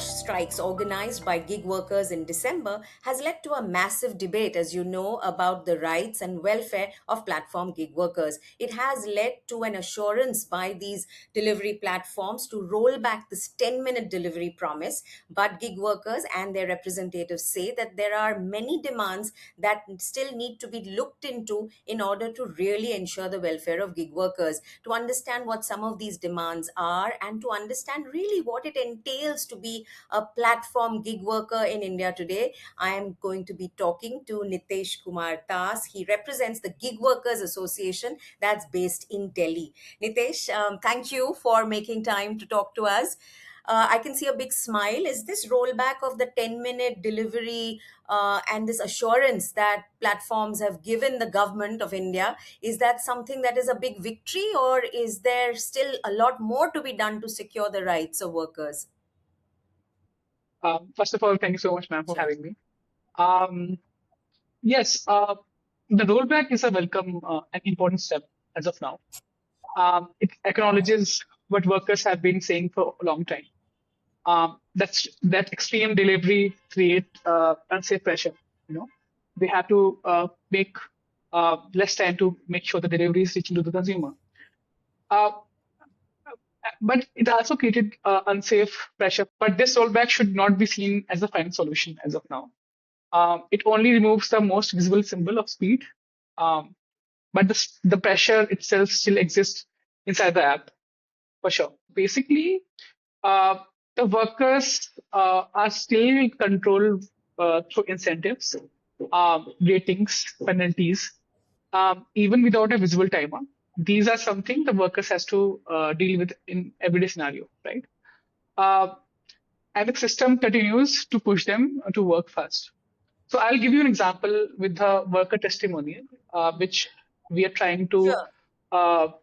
flash strikes organized by gig workers in December has led to a massive debate, as you know, about the rights and welfare of platform gig workers. It has led to an assurance by these delivery platforms to roll back this 10-minute delivery promise. But gig workers and their representatives say that there are many demands that still need to be looked into in order to really ensure the welfare of gig workers. To understand what some of these demands are and to understand really what it entails to be a platform gig worker in India today, I am going to be talking to Nitesh Kumar Das. He represents the Gig Workers Association that's based in Delhi. Nitesh, thank you for making time to talk to us. I can see a big smile. Is this rollback of the 10-minute delivery and this assurance that platforms have given the government of India, is that something that is a big victory, or is there still a lot more to be done to secure the rights of workers? First of all, thank you so much, ma'am, for Sure. having me. Um, yes, the rollback is a welcome and important step as of now. It acknowledges what workers have been saying for a long time. That extreme delivery create unsafe pressure. You know, they have to make less time to make sure the delivery is reaching to the consumer. Uh, but it also created unsafe pressure. But this rollback should not be seen as the final solution as of now. It only removes the most visible symbol of speed, um, but the pressure itself still exists inside the app for sure. Basically, uh, the workers are still controlled through incentives, ratings, penalties, even without a visible timer. These are something the workers has to deal with in everyday scenario, right? Uh, and the system continues to push them to work fast. So I'll give you an example with the worker testimonial, which we are trying to Sure.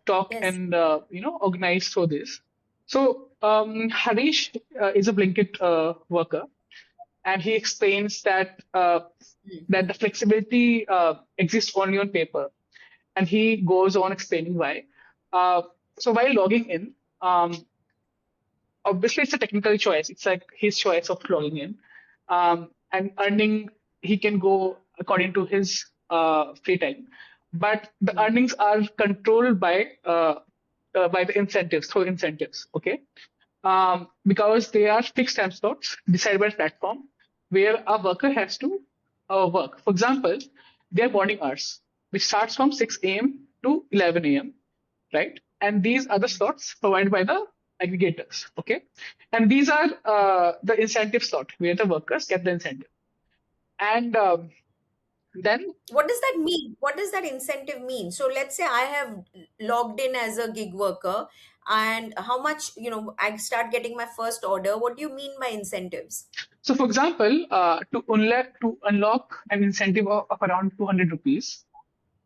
talk Yes. and organize through this. So Harish is a Blinkit worker, and he explains that the flexibility exists only on paper, and he goes on explaining why. Uh, so while logging in, obviously it's a technical choice. It's like his choice of logging in, and earning. He can go according to his free time, but the earnings are controlled by the incentives through incentives. Okay, because they are fixed time slots decided by the platform where a worker has to work. For example, their morning hours, which starts from 6 a.m. to 11 a.m., right? And these are the slots provided by the aggregators, okay? And these are the incentive slot where the workers get the incentive. And then, What does that mean? What does that incentive mean? So let's say I have logged in as a gig worker, and how much, I start getting my first order. What do you mean by incentives? so for example, to unlock an incentive of around 200 rupees,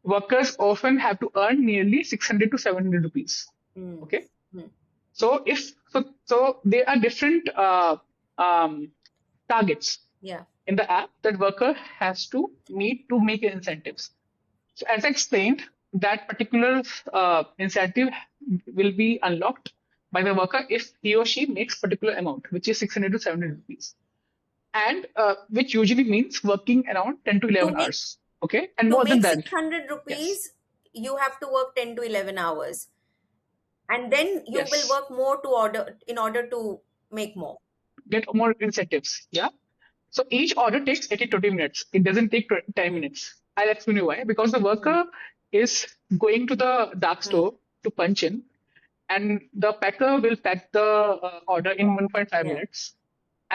workers often have to earn nearly 600 to 700 rupees. Hmm. Okay, Hmm. so there are different targets Yeah. in the app that worker has to meet to make incentives. So as I explained, that particular incentive will be unlocked by the worker if he or she makes particular amount, which is 600 to 700 rupees, and which usually means working around 10 to To 11 make hours. Okay, and to more than make that, 600 yes, rupees, you have to work 10 to 11 hours. And then you will yes, work more to order in order to make more. get more incentives. Yeah. So each order takes 80 to 20 minutes. It doesn't take 10 minutes. I'll explain you why. Because the Hmm. worker is going to the dark Hmm. store to punch in, and the packer will pack the order in 1.5 Yeah. minutes,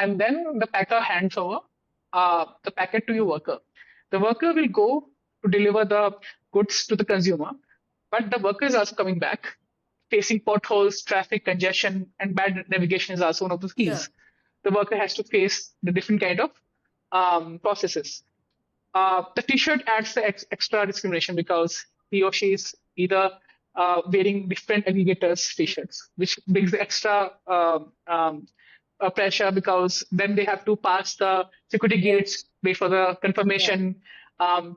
and then the packer hands over the packet to your worker. The worker will go to deliver the goods to the consumer, but the worker is also coming back, facing potholes, traffic congestion, and bad navigation is also one of the Sure. keys. The worker has to face the different kind of processes. The T-shirt adds the extra discrimination because he or she is either wearing different aggregators T-shirts, which brings the extra pressure because then they have to pass the security gates, wait for the Yeah. confirmation,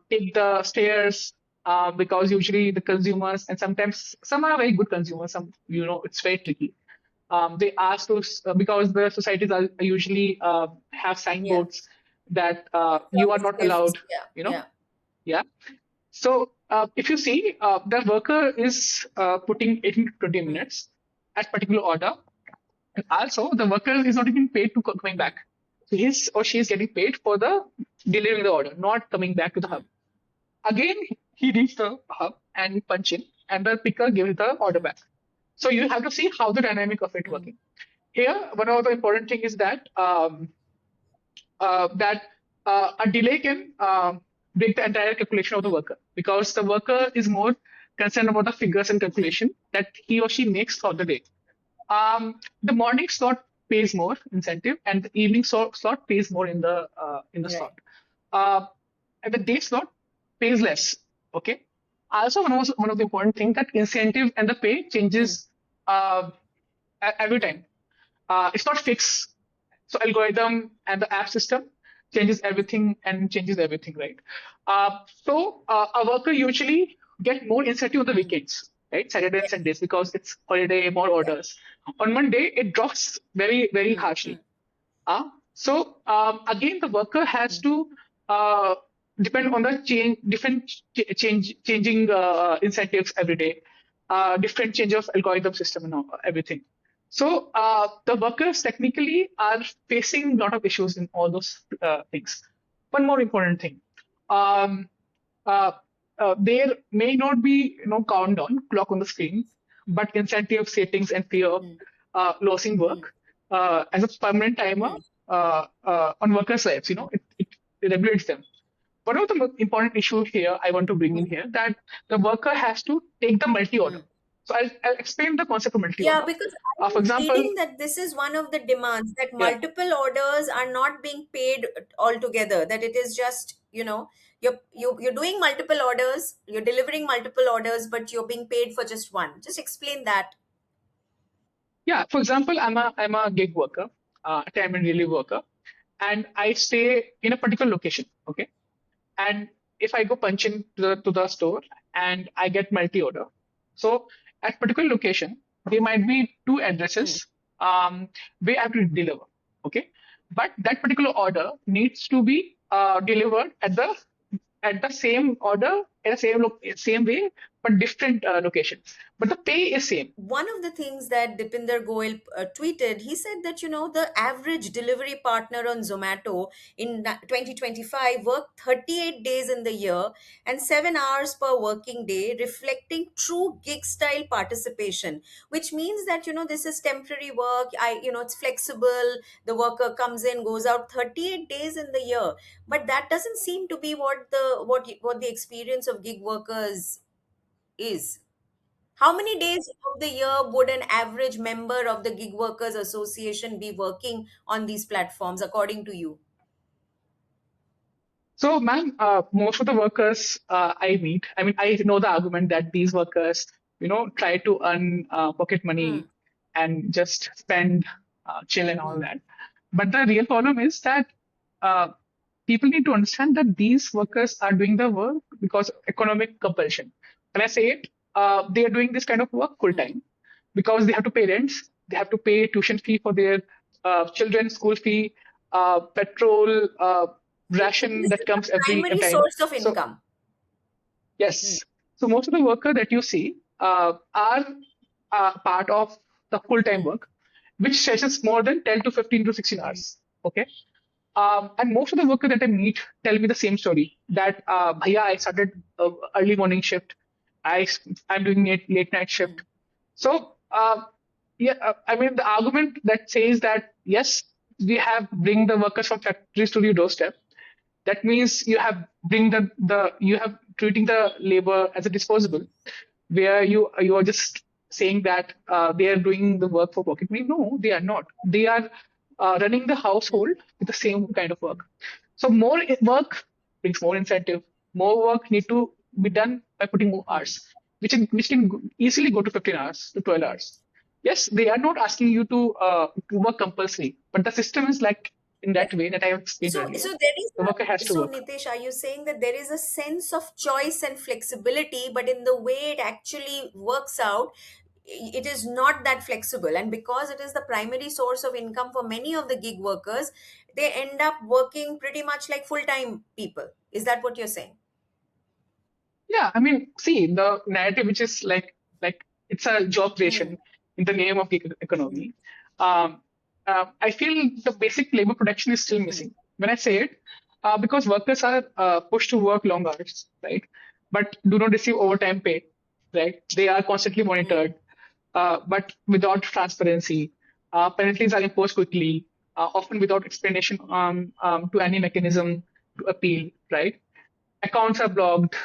take the stairs. Because usually the consumers and sometimes some are very good consumers, some it's very tricky. They ask those because the societies are usually have Yeah. signboards that you are Service not lifts. allowed, Yeah. you know. Yeah. Yeah. So if you see, the worker is putting 18 to 20 Mm. minutes at particular order, and also the worker is not even paid to coming Mm. back. So his or she is getting paid for the delivering the order, not coming back to the hub. Mm. Again, he reached the hub and punch in, and the picker gives the order Mm. back. So you have to see how the dynamic of it Mm. working. Here, one of the important thing is that that a delay can break the entire calculation of the Mm. worker because the worker is more concerned about the figures and Mm. calculation that he or she makes for the day. The morning slot pays more incentive, and the evening slot pays more in the Right. slot. Uh, and the day slot pays less. Okay. Also, one of the important things that incentive and the pay Mm. changes uh, every Mm. time. It's not fixed. So algorithm and the app system changes everything and changes everything, right? A worker usually get more incentive on the Mm. weekends, right? Saturday and Yes. Sundays because it's holiday, more Yeah. orders. On Monday, it drops very, very Mm. harshly. Mm. Again, the worker has Mm. to uh, depend on the changing incentives every day, different change of algorithm system and everything. So the workers technically are facing a lot of issues in all those things. One more important thing. Um, uh, there may not be countdown clock on the screen, but incentive settings and fear of Mm. losing Mm. work as a permanent timer Mm. on workers' lives. It regulates them. One of the most important issue here I want to bring in here that the worker has to take the multi-order. Mm. So I'll explain the concept of Yeah, multi-order. because I For was example, reading that this is one of the demands that yeah, multiple orders are not being paid altogether. That it is just, you're doing multiple orders, you're delivering multiple orders, but you're being paid for just one. Just explain that. yeah. For example, I'm a gig worker, a time and relief worker, and I stay in a particular location. Okay. And if I go punch in to the store and I get multi-order, so at particular location, there might be two Mm. addresses where I have to deliver. Okay. But that particular order needs to be delivered at the same order in the same way, but different location. But the pay is same. One of the things that Dipinder Goyal tweeted, he said that, the average delivery partner on Zomato in 2025 worked 38 days in the year and 7 hours per working day, reflecting true gig style participation, which means that, this is temporary work. It's flexible. The worker comes in, goes out 38 days in the year. But that doesn't seem to be what the experience of gig workers is. How many days of the year would an average member of the Gig Workers Association be working on these platforms, according to you? So, ma'am, most of the workers I meet, I mean, I know the argument that these workers, try to earn pocket Hmm. money and just spend, chill and all Hmm. that. But the real problem is that uh, people need to understand that these workers are doing the work because of economic compulsion. When I say it, they are doing this kind of work full Hmm. time because they have to pay rents, they have to pay tuition fee for their children, school fee, petrol, So ration this that is the comes every primary time. source of So income. Hmm. yes, so most of the worker that you see are part of the full time Hmm. work, which stretches more than 10 to 15 to 16 Hmm. hours. Okay. And most of the workers that I meet tell me the same story that, Bhaiya, I started early morning shift. I'm doing late night Hmm. shift. So, yeah, I mean, the argument that says that, yes, we have bring the workers from factories to your doorstep. That means you have bring you have treating the labor as a disposable, where you are just saying that they are doing the work for pocket money. No, they are not. They are running the Hmm. household with the same kind of work. So more work brings more incentive. More work need to be done by putting more Hmm. hours, which can easily go to 15 hours to 12 hours. Yes, they are not asking you to work compulsory, but the system is like in Yeah. that way that I have explained So, earlier. so there is The worker has to so work. Nitesh, are you saying that there is a sense of choice and flexibility, but in the way it actually works out, it is not that flexible, and because it is the primary source of income for many of the gig workers, they end up working pretty much like full time people. Is that what you're saying? Yeah, I mean, see, the narrative which is like it's a job Hmm. creation in the name of gig economy. Um, I feel the basic labor protection is still Hmm. missing. When I say it, because workers are pushed to work long hours, right? But do not receive overtime pay, right? They are constantly Hmm. monitored, but without transparency. Penalties are imposed quickly, often without explanation to any Hmm. mechanism to appeal, right? Accounts are blocked,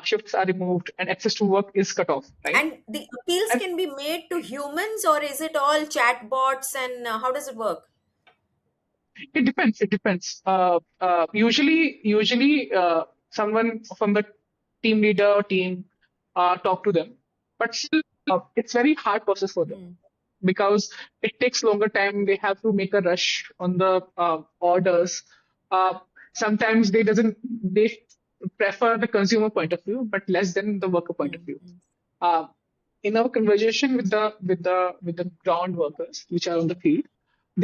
shifts are removed, and access to work is cut off, right? And the appeals And can be made to humans, or is it all chatbots, and how does it work? it depends. It depends. Usually, someone from the team leader or team talk to them, but still, it's very hard process for them Hmm. because it takes longer time. They have to make a rush on the orders. Uh, Sometimes they prefer the consumer point of view, but less than the worker point of view. Hmm. Uh, in our conversation with the ground workers which are on the field,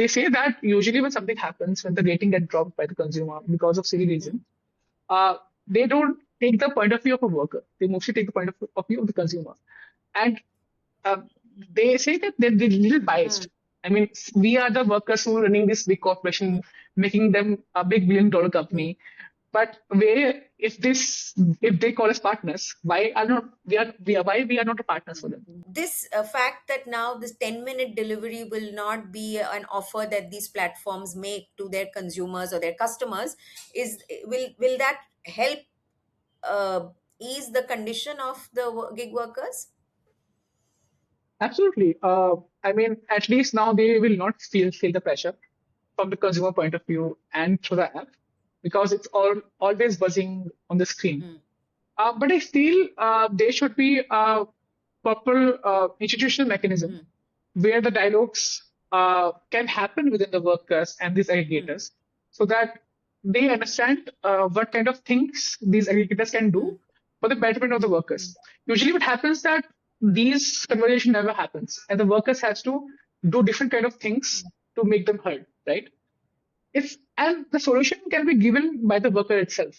they say that usually when something happens, when the rating gets dropped by the consumer because of silly Hmm. reason, they don't take the point of view of a worker. They mostly take the point of view of the consumer, and they say that they're little Hmm. biased. I mean, we are the workers who are running this big corporation, making them a big billion-dollar Hmm. company. But where if they call us partners, why are not we are why we are not partners for them? This fact that now this 10-minute delivery will not be an offer that these platforms make to their consumers or their customers, is will that help uh, ease the condition of the gig workers? Absolutely. I mean, at least now they will not feel the pressure from the consumer point of view and through the app because it's always buzzing on the screen. Hmm. But I feel there should be a proper institutional mechanism Hmm. where the dialogues can happen within the workers and these Hmm. aggregators so that they understand what kind of things these aggregators can Hmm. do for the betterment of the Hmm. workers. Usually what happens that these conversation never happens and the workers has to do different kind of things to make them heard, right? It's and the solution can be given by the worker itself.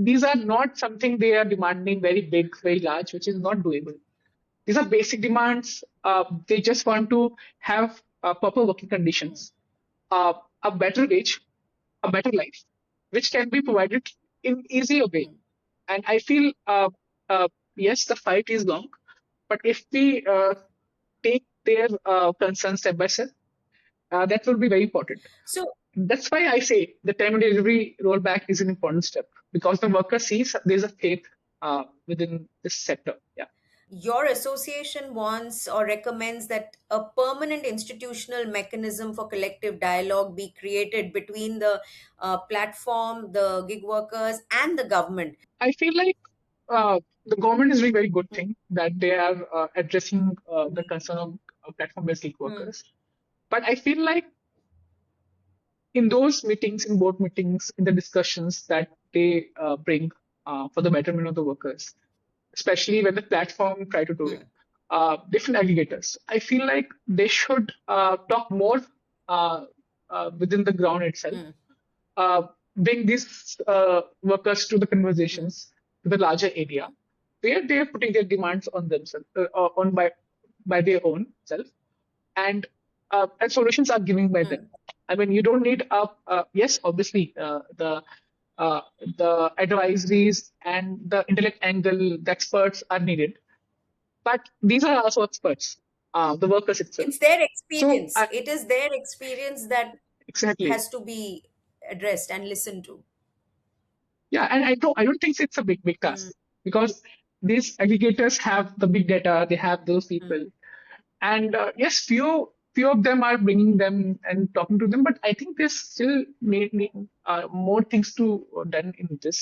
These are not something they are demanding very big, very large, which is not doable. These are basic demands. They just want to have proper working conditions, a better wage, a better life, which can be provided in easier way. Hmm. And I feel, yes, the fight is long, but if we take their concerns step by step, that will be very important. So That's why I say the time and delivery rollback is an important step because the worker sees there's a faith within this sector. Yeah. your association wants or recommends that a permanent institutional mechanism for collective dialogue be created between the platform, the gig workers, and the government. I feel like the government is doing a very good thing that they are addressing the concern of platform-based gig Hmm. workers. But I feel like in those meetings, in board meetings, in the discussions that they bring for the betterment of the workers, especially when the platform try to do it, Hmm. different aggregators, I feel like they should talk more uh, within the ground itself, Hmm. uh, bring these workers to the conversations to the larger area where they are putting their demands on themselves, on by their own self, and solutions are given by them. Hmm. I mean, you don't need a yes, obviously uh, the advisories and the intellect angle, the experts are needed, but these are also experts, the workers itself. It's their So experience. It is their experience that exactly. has to be addressed and listened to. Yeah, and I don't think it's a big Hmm. task because these aggregators have the big data, they have those Hmm. people, and yes, few of them are bringing them and talking to them, but I think there's still need more things to done in this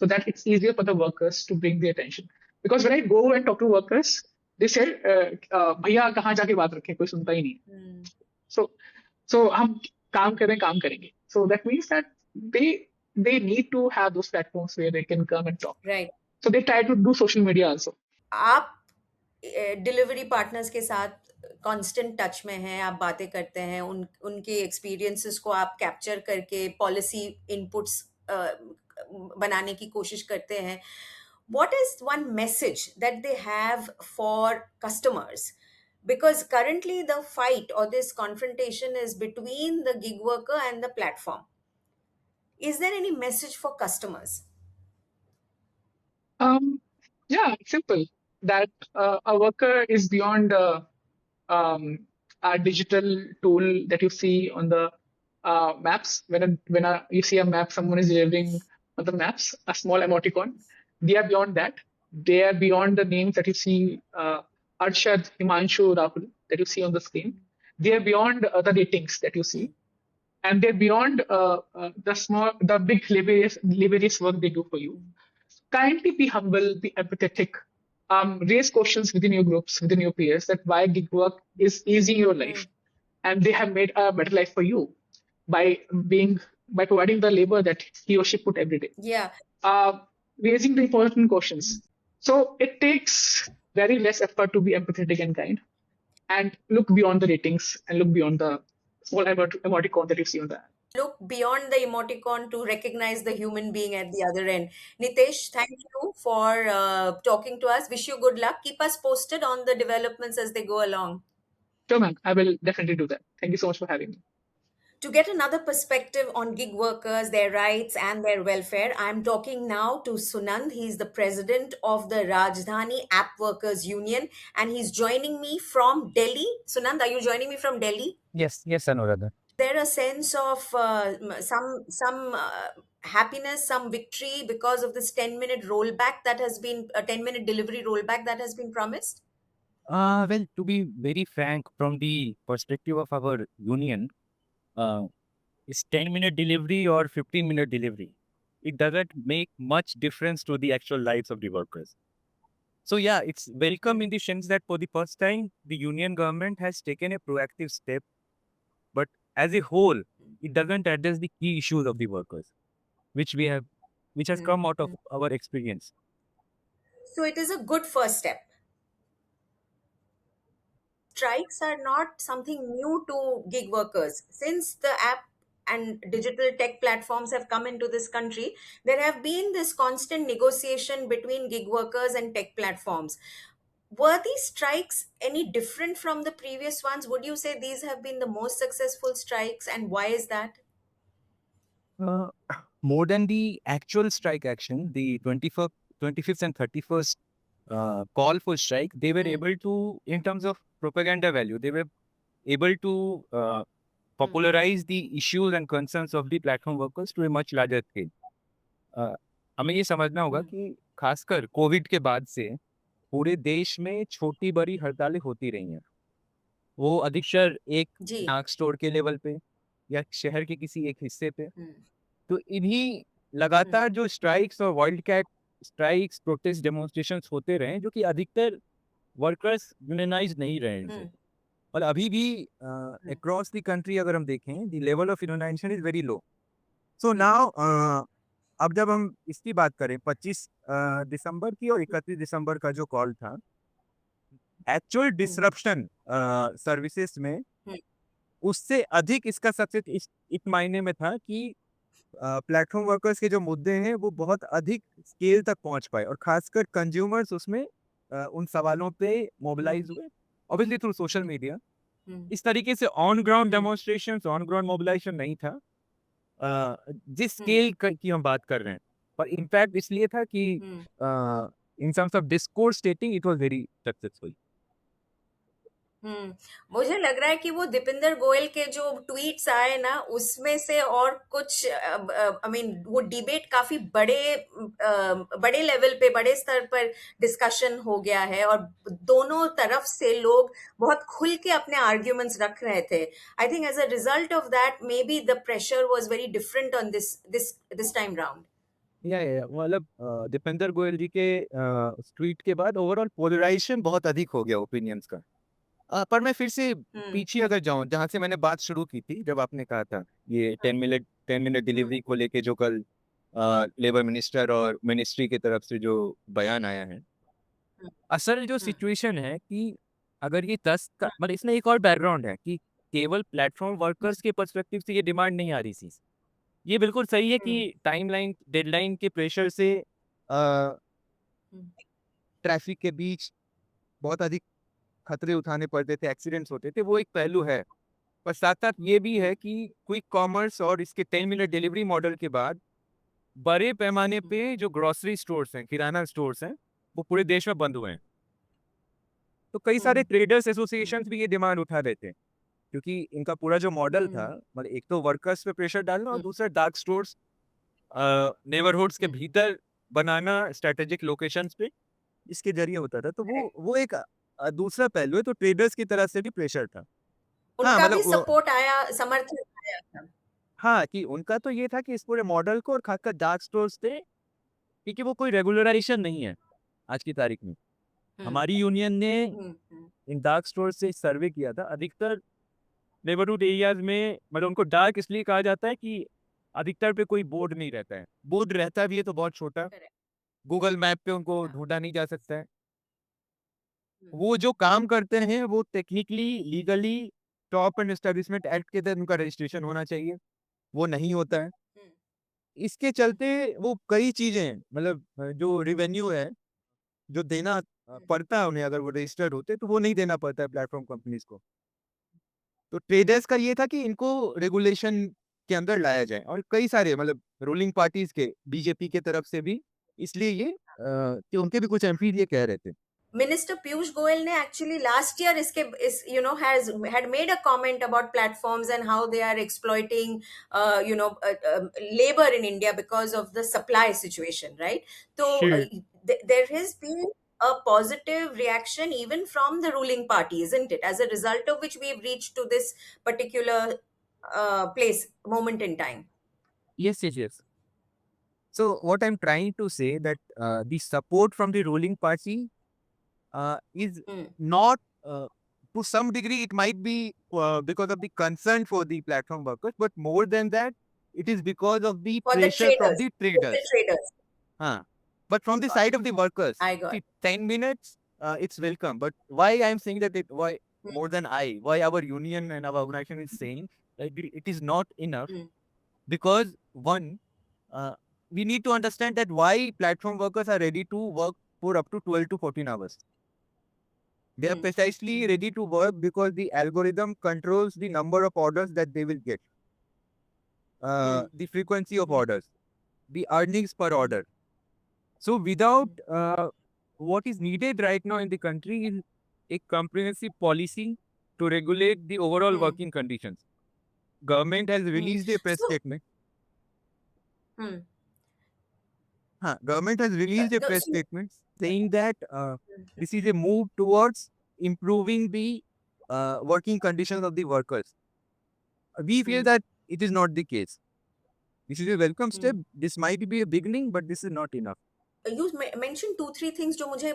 so that it's easier for the workers to bring their attention. Because when I go and talk to workers, they say, "भैया कहाँ जाके बात रखें कोई सुनता ही नहीं." Hmm. So हम काम करेंगे. So that means that they need to have those platforms where they can come and talk. Right. So they try to do social media also. Delivery partners के साथ कांस्टेंट टच में हैं, आप बातें करते हैं, उनके एक्सपीरियंसेस को आप कैप्चर करके पॉलिसी इनपुट्स बनाने की कोशिश करते हैं. What is one message that they have for customers? Because currently the fight or this confrontation is between the gig worker and the platform. Is there any message for customers? Um, yeah, it's simple. That a worker is beyond um, a digital tool that you see on the maps. You see a map, someone is delivering on the maps, a small emoticon. They are beyond that. They are beyond the names that you see, Arshad, Himanshu, Rahul, that you see on the screen. They are beyond the ratings that you see, and they're beyond the big laborious work they do for you. Kindly be humble, be empathetic, raise questions within your groups, within your peers, that why gig work is easy in your life, and they have made a better life for you by being by providing the labor that he or she put every day. Yeah. Uh, Raising the important questions. So it takes very less effort to be empathetic and kind, and look beyond the ratings and look beyond the small emoticon that you see on the app. Look beyond the emoticon to recognize the human being at the other end. Nitesh, thank you for talking to us. Wish you good luck. Keep us posted on the developments as they go along. Sure, ma'am. I will definitely do that. Thank you so much for having me. To get another perspective on gig workers, their rights, and their welfare, I'm talking now to Sunand. He's the president of the Rajdhani App Workers Union, and he's joining me from Delhi. Sunand, are you joining me from Delhi? Yes, Anuradha. There a sense of some happiness, some victory because of this 10-minute rollback that has been a 10-minute delivery rollback that has been promised? Well, to be very frank, from the perspective of our union, is 10-minute delivery or 15-minute delivery, it doesn't make much difference to the actual lives of the workers. So yeah, it's welcome in the sense that for the first time, the union government has taken a proactive step, but as a whole, it doesn't address the key issues of the workers, which has come out of our experience. So it is a good first step. Strikes are not something new to gig workers. Since the app and digital tech platforms have come into this country, there have been this constant negotiation between gig workers and tech platforms. Were these strikes any different from the previous ones? Would you say these have been the most successful strikes, and why is that? Uh, More than the actual strike action, the 25th and 31st call for strike, they were able to, in terms of propaganda value, they were able to popularize the issues and concerns of the platform workers to a much larger scale. हमें ये समझना होगा कि खासकर Covid के बाद से पूरे देश में छोटी बड़ी हड़तालें होती रही हैं. वो अधिकतर एक जी. नाक स्टोर के लेवल पे या शहर के किसी एक हिस्से पे. तो इन्हीं लगातार जो स्ट्राइक्स और wildcat strikes, protest, demonstrations होते रहे, जो कि अधिकतर वर्कर्स यूनियनाइज नहीं रहे इनसे. और अभी भी अक्रॉस द कंट्री अगर हम देखें, the level of unionization is very low. So now अब जब हम इसकी बात करें 25 दिसंबर की और 31 दिसंबर का जो कॉल था, एक्चुअल डिसरप्शन सर्विसेज में उससे अधिक इसका सक्सेस इस मायने में था कि प्लेटफॉर्म वर्कर्स के जो मुद्दे हैं वो बहुत अधिक स्केल तक पहुंच पाए, और खासकर कंज्यूमर्स उसमें उन सवालों पे मोबिलाइज हुए, ऑब्वियसली थ्रू सोशल मीडिया. इस तरीके से on ground demonstrations, on ground mobilisation नहीं था जिस स्केल की हम बात कर रहे हैं. पर इम्पैक्ट इसलिए था कि in terms of discourse स्टेटिंग it was very successful. मुझे लग रहा है कि वो दीपिंदर गोयल के जो ट्वीट्स आए ना, उसमें से और कुछ आई मीन वो डिबेट काफी बड़े लेवल पे, बड़े स्तर पर डिस्कशन हो गया है, और दोनों तरफ से लोग बहुत खुल के अपने आर्ग्यूमेंट्स रख रहे थे. I think as a result of that may be the pressure was very different on this time round. मतलब दीपेंद्र गोयल जी के ट्वीट के बाद ओवरऑल पोलराइजेशन बहुत अधिक हो गया ओपिनियंस का. पर मैं फिर से पीछे अगर जाऊं, जहां से मैंने बात शुरू की थी, जब आपने कहा था ये 10 मिनट डिलीवरी को लेके जो कल लेबर मिनिस्टर और मिनिस्ट्री की तरफ से जो बयान आया है, असल जो सिचुएशन है कि अगर ये 10 का मतलब इसमें एक और बैकग्राउंड है कि केवल प्लेटफॉर्म वर्कर्स के पर्सपेक्टिव से ये डिमांड नहीं आ रही थी। ये बिल्कुल सही है कि टाइमलाइन डेडलाइन के प्रेशर से ट्रैफिक के बीच बहुत अधिक खतरे उठाने पड़ते थे, एक्सीडेंट्स होते थे, वो एक पहलू है। पर साथ-साथ ये भी है कि क्विक कॉमर्स और इसके 10 मिनट डिलीवरी मॉडल के बाद बड़े पैमाने पे जो ग्रोसरी स्टोर्स हैं, किराना स्टोर्स हैं, वो पूरे देश में बंद हुए हैं। तो कई सारे ट्रेडर्स एसोसिएशंस भी ये डिमांड उठा रहे थे, क्योंकि इनका पूरा जो मॉडल था, मतलब एक तो वर्कर्स पे प्रेशर डालना और दूसरा डार्क स्टोर्स नेबरहुड्स के भीतर बनाना स्ट्रेटेजिक लोकेशंस पे, इसके ज़रिए होता था। तो वो एक दूसरा पहलू है, तो ट्रेडर्स की तरफ से भी प्रेशर था। हाँ, उनका भी मतलब वो सपोर्ट आया, समर्थन आया था। हाँ, कि उनका तो ये था कि इस पूरे मॉडल को और खासकर डार्क स्टोर्स थे, क्योंकि वो कोई रेगुलराइजेशन नहीं है आज की तारीख में। हुँ, हमारी यूनियन ने हुँ, हुँ, इन डार्क स्टोर्स से सर्वे किया था। अधिकतर नेबरहुड एरियाज़ में मतलब उनको डार्क इसलिए कहा जाता है कि अधिकतर पे कोई बोर्ड नहीं रहता है। बोर्ड रहता भी है तो बहुत छोटा। करेक्ट, गूगल मैप पे उनको हाँ, ढूँढा नहीं जा सकता है। हुँ, वो जो काम करते हैं वो technically, legally top and establishment act के तहत उनका रजिस्ट्रेशन होना चाहिए। वो नहीं होता है। हुँ, इसके चलते वो कई चीज़ें मतलब जो रेवेन्यू है, जो देना हुँ, पड़ता है उन्हें अगर वो रजिस्टर्ड होते तो वो नहीं देना पड़ता है प्लेटफ़ॉर्म कंपनीज़ को। तो ट्रेडर्स का ये था कि इनको रेगुलेशन के अंदर लाया जाए और कई सारे मतलब रूलिंग पार्टीज़ के बीजेपी के तरफ से भी इसलिए ये कि उनके भी कुछ एमपी ये कह रहे थे। मिनिस्टर पीयूष गोयल ने एक्चुअली लास्ट ईयर इसके इस has had made a comment about platforms and how they are exploiting labor in India because of the supply situation, right? So Sure. there has been a positive reaction even from the ruling party, isn't it? As a result of which we've reached to this particular moment in time. Yes, yes, yes. So what I'm trying to say that the support from the ruling party is Hmm. not to some degree it might be because of the concern for the platform workers, but more than that, it is because of the For the pressure from traders, the local traders. traders. Huh. But from the Got side it. of the workers, I got see, 10 minutes, it's welcome. But why I'm saying that why it. more than why our union and our organization is saying that it is not enough Hmm. because one, uh, we need to understand that why platform workers are ready to work for up to 12 to 14 hours. They are Hmm. precisely ready to work because the algorithm controls the number of orders that they will get, Hmm. the frequency of Hmm. orders, the earnings per Hmm. order. So without what is needed right now in the country is a comprehensive policy to regulate the overall Hmm. working conditions. Government has Hmm. released a press So, statement. hmm. Government has released a No, press statement saying that this is a move towards improving the working conditions of the workers. We feel hmm. that it is not the case. This is a welcome Hmm. step. This might be a beginning, but this is not enough. You mention 2-3 things जो मुझे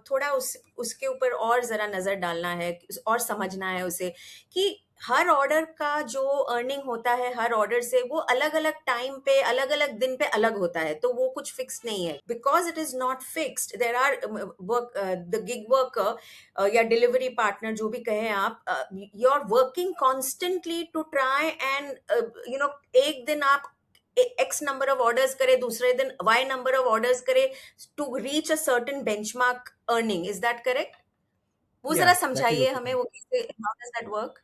थोड़ा उसके ऊपर और जरा नजर डालना है और समझना है उसे कि हर ऑर्डर का जो अर्निंग होता है हर ऑर्डर से वो अलग अलग टाइम पे अलग अलग दिन पे अलग होता है तो वो कुछ फिक्स नहीं है because it is not fixed there are work the gig worker या डिलीवरी पार्टनर जो भी कहें आप you are working constantly to try and एक दिन आप एक्स नंबर ऑफ ऑर्डर्स करे दूसरे दिन वाई नंबर ऑफ ऑर्डर्स करे to reach a certain benchmark earning is that correct वो Yeah, जरा that is समझाइए okay. हमें वो कैसे हाउ डज दैट वर्क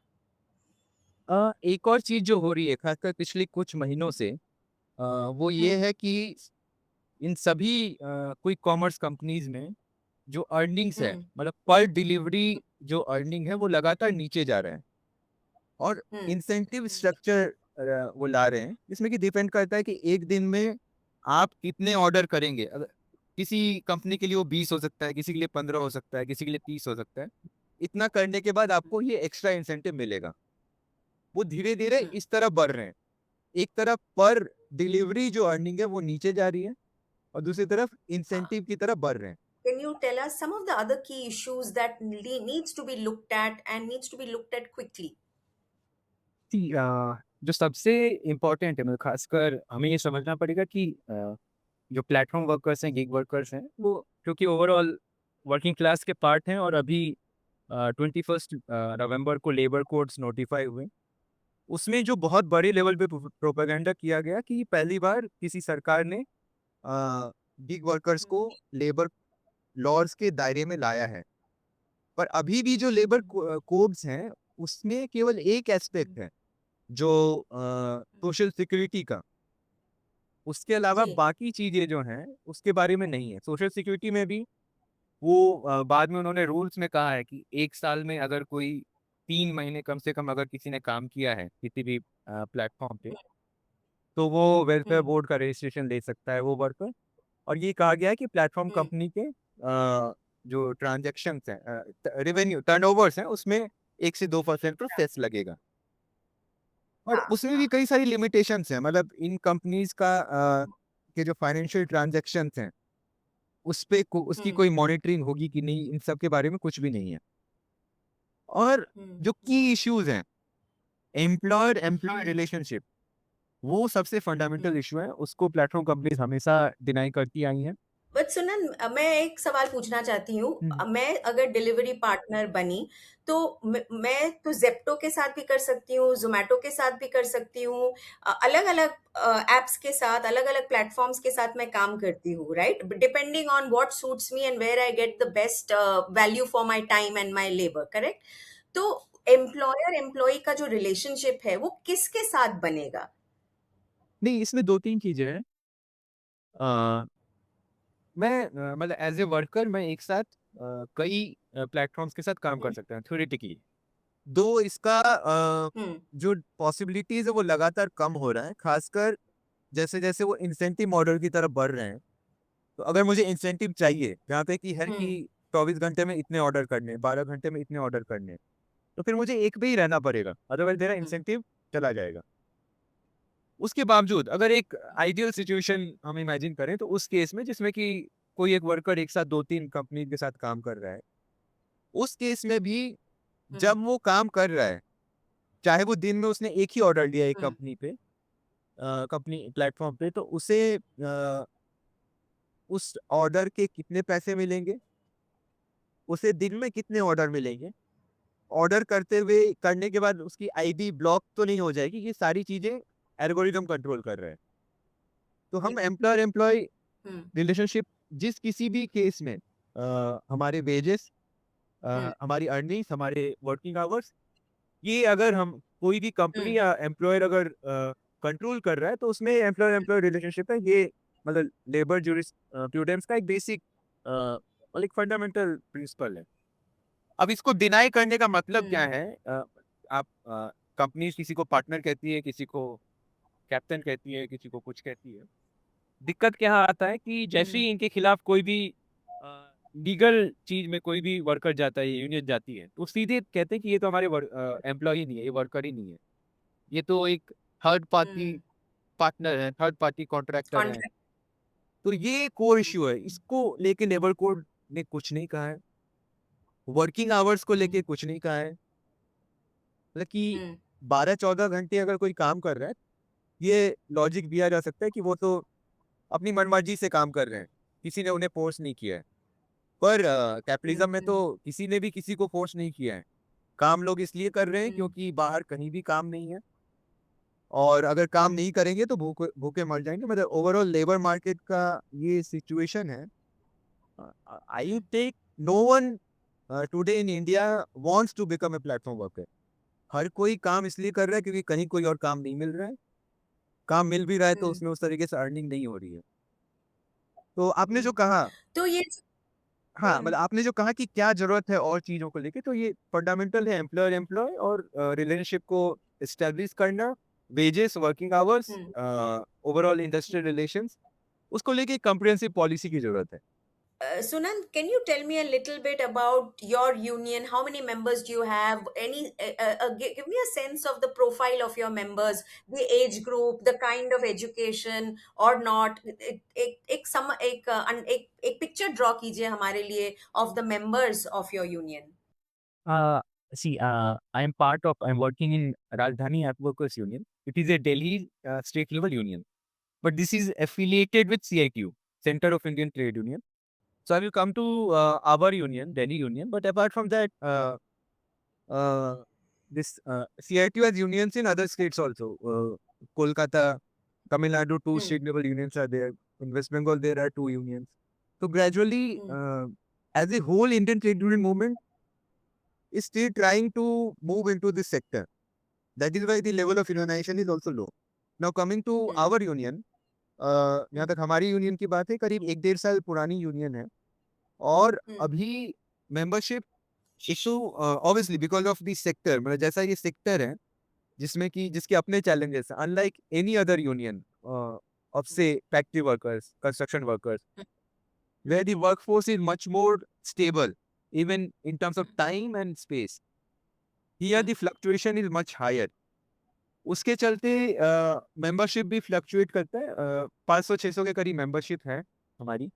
एक और चीज जो हो रही है खासकर पिछले कुछ महीनों से वो ये हम्म है कि इन सभी क्विक कॉमर्स कंपनीज में जो अर्निंग्स है हम्म मतलब पर डिलीवरी जो अर्निंग है वो लगातार नीचे जा रहे हैं और हम्म इंसेंटिव स्ट्रक्चर वो ला रहे हैं जिसमें कि डिपेंड करता है कि एक दिन में आप कितने ऑर्डर करेंगे अगर किसी कंपनी के लिए वो 20 हो सकता है किसी के लिए 15 हो सकता है किसी के लिए 30 हो सकता है इतना करने के बाद आपको ये एक्स्ट्रा इंसेंटिव मिलेगा वो धीरे धीरे हम्म इस तरफ बढ़ रहे हैं एक तरफ पर डिलीवरी जो अर्निंग है वो नीचे जा रही है और दूसरी तरफ इंसेंटिव की तरफ बढ़ रहे हैं can you tell us some of the other key issues that needs to be looked at and needs to be looked at quickly कि, जो सबसे इम्पोर्टेंट है मतलब खासकर हमें ये समझना पड़ेगा कि जो प्लेटफॉर्म वर्कर्स हैं गिग वर्कर्स हैं वो क्योंकि ओवरऑल वर्किंग क्लास के पार्ट हैं और अभी 21 नवंबर को लेबर कोड्स नोटिफाई हुए। उसमें जो बहुत बड़े लेवल पे प्रोपेगेंडा किया गया कि पहली बार किसी सरकार ने गिग वर्कर्स को लेबर लॉज के दायरे में लाया है। पर अभी भी जो लेबर कोड्स हैं उसमें केवल एक एस्पेक्ट है जो सोशल सिक्योरिटी का, उसके अलावा जी बाकी चीजें जो हैं उसके बारे में नहीं है। सोशल सिक्योरिटी में भी वो बाद में उन्होंने रूल्स में कहा है कि 1 साल में अगर कोई 3 महीने कम से कम अगर किसी ने काम किया है किसी भी प्लेटफॉर्म पे, तो वो वेलफेयर हम्म बोर्ड का रजिस्ट्रेशन ले सकता है वो वर्कर। और ये कहा गया है कि प्लेटफॉर्म हम्म कंपनी के जो ट्रांजेक्शन हैं, रेवेन्यू टर्नओवर्स हैं, उसमें 1 से 2% पर सेस लगेगा। और हाँ उसमें भी हाँ कई सारी लिमिटेशंस हैं, मतलब इन कंपनीज का के जो फाइनेंशियल ट्रांजेक्शन्स हैं उस पे उसकी हम्म कोई मॉनिटरिंग होगी कि नहीं, इन सब के बारे में कुछ भी नहीं है। और जो हम्म की इश्यूज हैं, एम्प्लॉयर एम्प्लॉय रिलेशनशिप, वो सबसे हम्म फंडामेंटल इशू है, उसको प्लेटफॉर्म कंपनीज हमेशा डिनाई करती आई हैं। बट सुनन, मैं एक सवाल पूछना चाहती हूँ। हम्म। मैं अगर डिलीवरी पार्टनर बनी तो मैं तो जेप्टो के साथ भी कर सकती हूँ, जोमेटो के साथ भी कर सकती हूँ, अलग अलग एप्स के साथ, अलग अलग प्लेटफॉर्म्स के साथ मैं काम करती हूँ, right? Depending on what suits me and where I get the best value for my time and my labour, correct? तो एम्प्लॉयर एम्प्लॉय का जो रिलेशनशिप है वो किसके साथ बनेगा? नहीं, इसमें 2-3 चीजें हैं। अ, मैं मतलब एज ए वर्कर मैं एक साथ कई प्लेटफॉर्म्स के साथ काम कर हम्म सकता हूँ थ्योरेटिकली। दो इसका हम्म जो पॉसिबिलिटीज है वो लगातार कम हो रहा है, खासकर जैसे जैसे वो इंसेंटिव मॉडल की तरफ बढ़ रहे हैं। तो अगर मुझे इंसेंटिव चाहिए जहाँ पे कि हर की हम्म 24 घंटे में इतने ऑर्डर करने, 12 घंटे में इतने ऑर्डर करने, तो फिर मुझे एक पे ही रहना पड़ेगा, अदरवाइज मेरा हम्म इंसेंटिव चला जाएगा। उसके बावजूद अगर एक आइडियल सिचुएशन हम इमेजिन करें तो उस केस में जिसमें कि कोई एक वर्कर एक साथ 2-3 कंपनी के साथ काम कर रहा है, उस केस में भी हम्म जब वो काम कर रहा है, चाहे वो दिन में उसने एक ही ऑर्डर लिया एक हम्म कंपनी पे, कंपनी प्लेटफॉर्म पे, तो उसे उस ऑर्डर के कितने पैसे मिलेंगे, उसे दिन में कितने ऑर्डर मिलेंगे, ऑर्डर करते हुए करने के बाद उसकी आईडी ब्लॉक तो नहीं हो जाएगी, ये सारी चीजें एल्गोरिदम कंट्रोल कर रहे हैं। तो हम एम्प्लॉयर एम्प्लॉय हम्म रिलेशनशिप जिस किसी भी केस में हमारे वेजेस, हम्म हमारी अर्निंग्स, हमारे वर्किंग आवर्स, ये अगर हम कोई भी हम्म कंपनी या एम्प्लॉयर अगर कंट्रोल कर रहा है तो उसमें एम्प्लॉयर एम्प्लॉय रिलेशनशिप है, ये मतलब लेबर जूरिस्प्रूडेंस का एक बेसिक मतलब एक फंडामेंटल प्रिंसिपल है। अब इसको डिनाई करने का मतलब क्या हम्म है? आप कंपनी किसी को पार्टनर कहती है, किसी को कैप्टन कहती है, किसी को कुछ कहती है। दिक्कत क्या आता है कि जैसे हम्म ही इनके खिलाफ कोई भी लीगल चीज में कोई भी वर्कर जाता है, यूनियन जाती है, तो सीधे कहते हैं कि ये तो हमारे एम्प्लॉय नहीं है, ये वर्कर ही नहीं है, ये तो एक थर्ड पार्टी हम्म पार्टनर है, थर्ड पार्टी कॉन्ट्रैक्टर है। कॉन्ट्रैक्ट तो ये कोर इश्यू है, इसको लेके लेबर कोड ने कुछ नहीं कहा है, वर्किंग आवर्स को हम्म लेके कुछ नहीं कहा है। मतलब कि हम्म 12-14 घंटे अगर कोई काम कर रहा है, ये लॉजिक दिया जा सकता है कि वो तो अपनी मनमर्जी से काम कर रहे हैं, किसी ने उन्हें फोर्स नहीं किया है। पर कैपिटलिज्म में तो हम्म किसी ने भी किसी को फोर्स नहीं किया है, काम लोग इसलिए कर रहे हैं हम्म क्योंकि बाहर कहीं भी काम नहीं है, और अगर काम नहीं करेंगे तो भूखे भूखे मर जाएंगे। मतलब ओवरऑल लेबर मार्केट का ये सिचुएशन है। I take no one today in India wants to become a platform worker. हर कोई काम इसलिए कर रहा है क्योंकि कहीं कोई और काम नहीं मिल रहा है, काम मिल भी रहा है तो हम्म उसमें उस तरीके से अर्निंग नहीं हो रही है। तो आपने जो हम्म कहा, तो ये हाँ, मतलब आपने जो कहा कि क्या जरूरत है और चीजों को लेके, तो ये फंडामेंटल है, एम्प्लॉयर एम्प्लॉय और रिलेशनशिप को एस्टेब्लिश करना, वेजेस, वर्किंग आवर्स, हम्म ओवरऑल इंडस्ट्रियल रिलेशंस, उसको लेके कम्प्रिहेंसिव पॉलिसी की जरूरत है। Sunan, can you tell me a little bit about your union? How many members do you have? Give me a sense of the profile of your members, the age group, the kind of education or not. एक picture draw कीजिए हमारे लिए of the members of your union. Uh, See, I'm working in Rajdhani App Workers Union. It is a Delhi state level union, but this is affiliated with CITU, Center of Indian Trade Union. So I will come to our union, Delhi Union. But apart from that, this CITU has unions in other states also. Kolkata, Tamil Nadu, two Hmm. state level unions are there. In West Bengal, there are two unions. So gradually, as a whole, Indian trade union movement is still trying to move into this sector. That is why the level of unionization is also low. Now coming to Hmm. our union, यहाँ तक हमारी union की बात है, करीब 1-1.5 साल पुरानी union है और Hmm. अभी membership issue obviously because of the sector, मतलब जैसा ये सेक्टर है जिसमें कि जिसके अपने चैलेंजेस हैं, unlike any other union of say factory workers, construction workers, where the workforce is much more stable even in terms of time and space. Here the fluctuation is much higher. उसके चलते membership भी fluctuate करता है. 500-600 के करीब membership है हमारी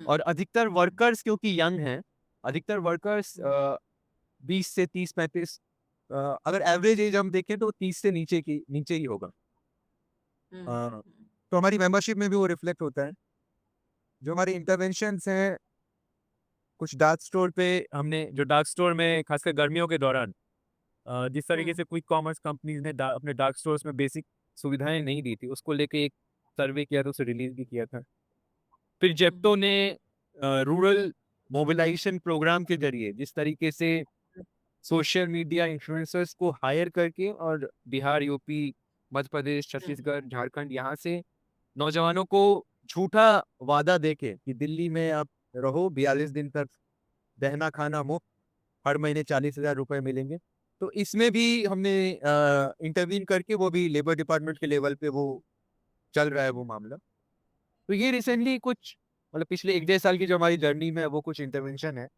और अधिकतर वर्कर्स क्योंकि यंग हैं, अधिकतर वर्कर्स 20 से 30-35, अगर एवरेज एज हम देखें तो 30 से नीचे ही होगा. तो हमारी मेंबरशिप में भी वो रिफ्लेक्ट होता है. जो हमारे इंटरवेंशंस हैं कुछ डार्क स्टोर पे, हमने जो डार्क स्टोर में खासकर गर्मियों के दौरान जिस तरीके से क्विक कॉमर्स कंपनीज ने अपने डार्क स्टोर्स में बेसिक सुविधाएं नहीं दी थी, उसको लेके एक सर्वे किया था, उसे रिलीज भी किया था. फिर जेप्टो ने रूरल मोबिलाइजेशन प्रोग्राम के जरिए जिस तरीके से सोशल मीडिया इन्फ्लुएंसर्स को हायर करके और बिहार, यूपी, मध्य प्रदेश, छत्तीसगढ़, झारखंड, यहाँ से नौजवानों को झूठा वादा देके कि दिल्ली में आप रहो 42 दिन तक रहना खाना मुफ्त, हर महीने 40,000 रुपए मिलेंगे. तो इसमें भी हमने इंटरवीन करके वो भी लेबर डिपार्टमेंट के लेवल पे वो चल रहा है वो मामला. तो ये रिसेंटली कुछ मतलब पिछले 1-1.5 साल की जो हमारी जर्नी में है वो कुछ इंटरवेंशन है.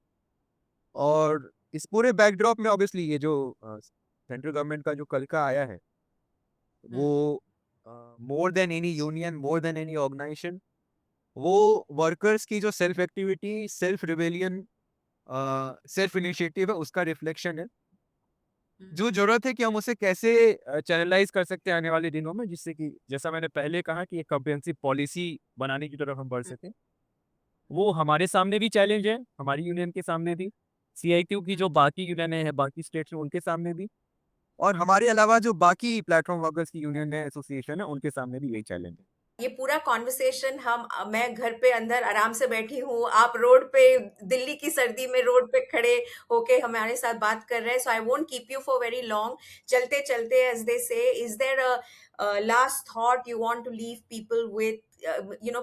और इस पूरे बैकड्रॉप में ऑब्वियसली ये जो सेंट्रल गवर्नमेंट का जो कल का आया है वो more than any union, more than any organisation, वो वर्कर्स की जो self activity, self rebellion, self initiative है उसका रिफ्लेक्शन है. जो जरूरत है कि हम उसे कैसे चैनलाइज कर सकते हैं आने वाले दिनों में, जिससे कि जैसा मैंने पहले कहा कि एक कॉम्प्रिहेंसिव पॉलिसी बनाने की तरफ हम बढ़ सकें. वो हमारे सामने भी चैलेंज है, हमारी यूनियन के सामने भी, सीआईटीयू की जो बाकी यूनियन है बाकी स्टेट्स में उनके सामने भी, और हमारे अलावा जो बाकी प्लेटफॉर्म वर्कर्स की यूनियन है, एसोसिएशन है, उनके सामने भी यही चैलेंज है. ये पूरा कॉन्वर्सेशन मैं घर पे अंदर आराम से बैठी हूँ, आप रोड पे दिल्ली की सर्दी में रोड पे खड़े होके हमारे साथ बात कर रहे हैं. So I won't keep you for very long. चलते चलते as they say, is there a last thought you want to leave people with,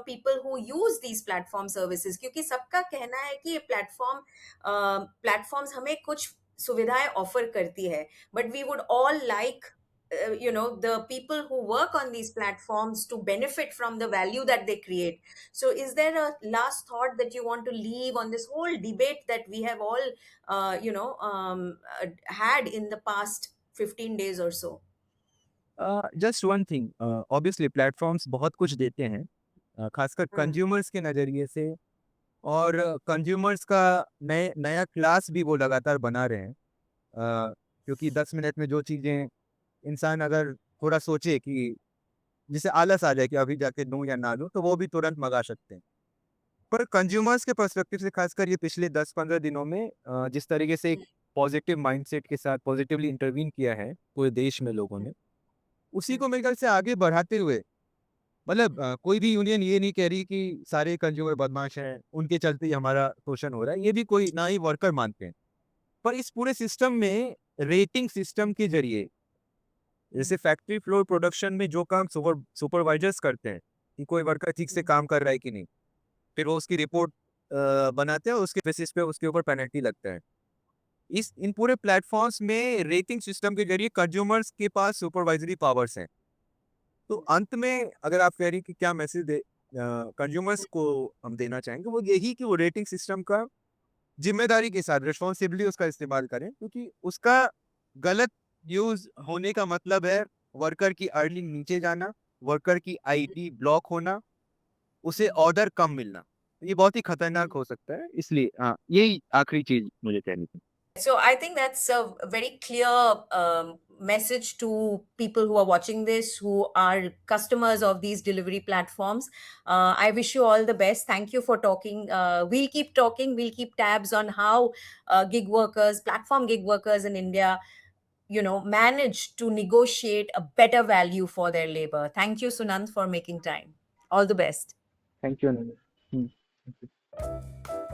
people who use these platform services? क्योंकि सबका कहना है कि ये प्लेटफॉर्म्स हमें कुछ सुविधाएं ऑफर करती है, but we would all like the people who work on these platforms to benefit from the value that they create. So is there a last thought that you want to leave on this whole debate that we have all had in the past 15 days or so? Just one thing, obviously platforms बहुत कुछ देते हैं, खासकर consumers के नज़रिए से, और consumers का नया क्लास भी वो लगातार बना रहे हैं. क्योंकि 10 मिनट में जो चीज़ें इंसान अगर थोड़ा सोचे कि जिसे आलस आ जाए कि अभी जाके दूं या ना दूं, तो वो भी तुरंत मंगा सकते हैं. पर कंज्यूमर्स के पर्सपेक्टिव से खासकर ये पिछले 10-15 दिनों में जिस तरीके से एक पॉजिटिव माइंडसेट के साथ पॉजिटिवली इंटरवीन किया है पूरे देश में लोगों ने, उसी को मेरे ख्याल से आगे बढ़ाते हुए, मतलब कोई भी यूनियन ये नहीं कह रही कि सारे कंज्यूमर बदमाश हैं, उनके चलते ही हमारा शोषण हो रहा है, ये भी कोई ना ही वर्कर मानते हैं. पर इस पूरे सिस्टम में रेटिंग सिस्टम के जरिए, जैसे फैक्ट्री फ्लोर प्रोडक्शन में जो काम सुपरवाइजर्स करते हैं कि कोई वर्कर ठीक से काम कर रहा है कि नहीं, फिर वो उसकी रिपोर्ट बनाते हैं, उसके बेसिस पे उसके ऊपर पेनल्टी लगता है. इन पूरे प्लेटफॉर्म्स में रेटिंग सिस्टम के जरिए कंज्यूमर्स के पास सुपरवाइजरी पावर्स हैं. तो अंत में अगर आप कह रही कि क्या मैसेज दे कंज्यूमर्स को हम देना चाहेंगे, वो यही कि वो रेटिंग सिस्टम का जिम्मेदारी के साथ रिस्पॉन्सिबली उसका इस्तेमाल करें, क्योंकि उसका गलत यूज होने का मतलब है वर्कर की अर्निंग नीचे जाना, वर्कर की आईडी ब्लॉक होना, उसे ऑर्डर कम मिलना. ये बहुत ही खतरनाक हो सकता है. इसलिए हाँ, यही आखिरी चीज मुझे कहनी थी. So I think that's a very clear message to people who are watching this, who are customers of these delivery platforms. I wish you all the best. Thank you for talking. We'll keep talking. We'll keep tabs on how gig workers, platform gig workers in India, manage to negotiate a better value for their labor. Thank you, Sunand, for making time. All the best. Thank you, Anand. Hmm. Thank you.